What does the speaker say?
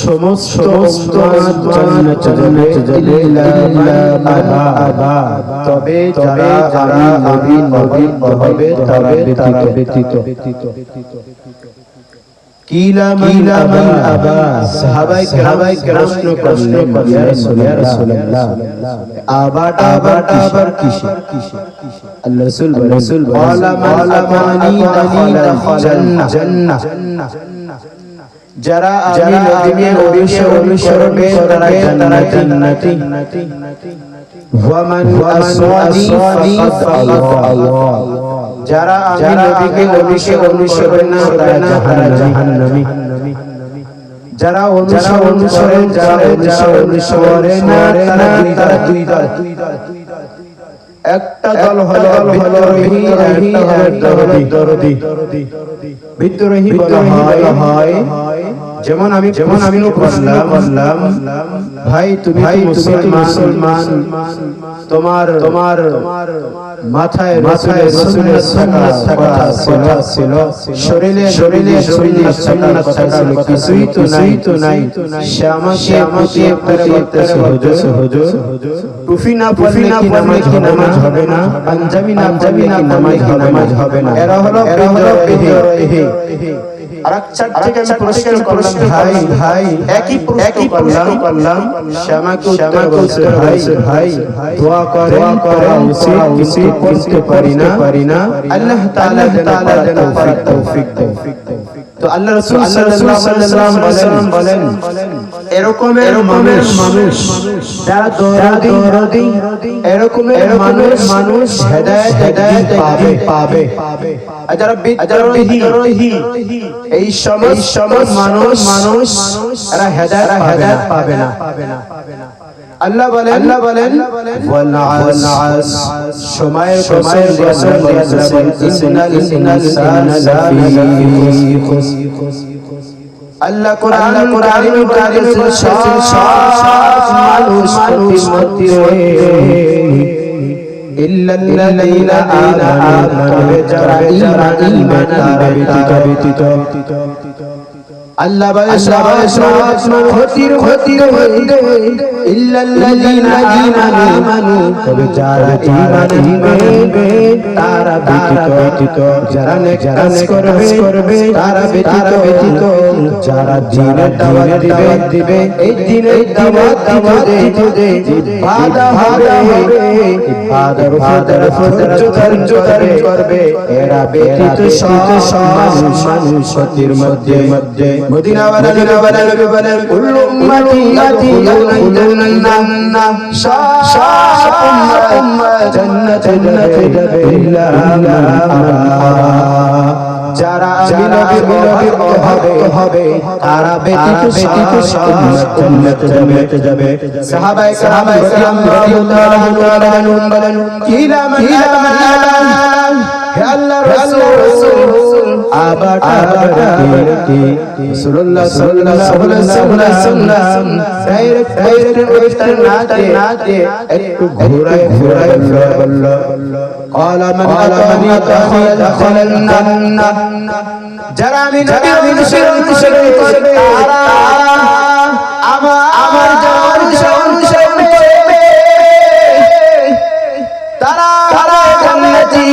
সমস্ত জান্নাতে যাবে ইল্লা আবা, তবে যারা আমি নবী হবে তারা ব্যতীত। কিলা মান আবা, সাহাবায়ে প্রশ্ন করলেন ইয়া রাসূলুল্লাহ, আবাটা আবার কিসে? আল্লাহ রাসূল বলেন আলামানি দাখিলাল জান্নাহ, যারা আমি নবীকে অনুসরণ করবে তারা জান্নাতি, ওয়া মান আসানি ফাকাদ আল্লাহ, যারা আমি নবীকে অনুসরণ না করে তারা জাহান্নামী। যারা অনুসরণ করে না তারা দুই দল, একটা দল হলো বিদ্রোহী, একটা হলো দরদি। বিদ্রোহী বলা হয় যেমন আমি বললাম ভাই তুমি মুসলমান, তোমার মাথায় রাসূলের সুন্নাত ছিল, শরীরে সুন্নাত ছিল, কিছুই তো নাই। সে আমাকে বলতেছে হুজুর টুপি না পরলে কি নামাজ হবে না? পাঞ্জাবি না নামাজ হবে না। এরা হলো বিদ্রোহী। আরেকটা থেকে আমি প্রশ্ন করলাম ভাই একই প্রশ্ন করলাম, শ্যামাকে উত্তর বলছে ভাই দোয়া করা উচিত কিন্তু পারি না। আল্লাহ তাআলা যেন তৌফিক দেন। তো আল্লাহ রাসূল সাল্লাল্লাহু আলাইহি ওয়াসাল্লাম বলেন এরকমের মানুষ যারা দরদি, এরকমের মানুষ হেদায়েত পাবে। আর যারা বিদ্রোহী, এই সমস্ত মানুষ এরা হেদায়েত পাবে না। আল্লাহ বলেন ওয়াল আসর, সময়ের কসম ইন্নাল ইনসানা লাফি খুসর। আল্লাহ কোরআন বলছে সব মানুষ ইল্লাল্লাযীনা আমানু, তবে যারা ঈমান ব্যতীত। আল্লাহ বলে সব ক্ষতির ইল্লাল্লাযীনা আমানু, তবে যারা ঈমান আনবে তারা ব্যতীত। যারা নেক কাজ করবে তারা ব্যতীত। যারা দ্বীনের দাওয়াত দিবে, এই দ্বীনের দাওয়াত দিবে, বাধা হবে, বাধার ধৈর্য ধারণ করবে, এরা ব্যতীত সব মানুষ ক্ষতির মধ্যে। মদিনা ওয়ালা নবী বলেন কুল্লু উম্মতি ইয়াদখুলুনা জান্নাহ, সব উম্মত জান্নাতে যাবে ইল্লা যারা আমি নবীর হবে তারা ব্যতীত সব জান্নাতে যাবে। সাহাবায়ে কেরাম রাদিয়াল্লাহু আনহুম বলেন কিলা মান হে আল্লাহর রাসূল আবাটা কি রাসূলুল্লাহ সাল্লাল্লাহু আলাইহি ওয়াসাল্লাম ডাইরেক্ট উত্তর না দিয়ে একটু ঘোরায় বলল قال من دخل الجنة, যারা আমি নবীর অনুসরণ করবে তারা আমার অনুসরণ করবে, তারা জান্নাতি।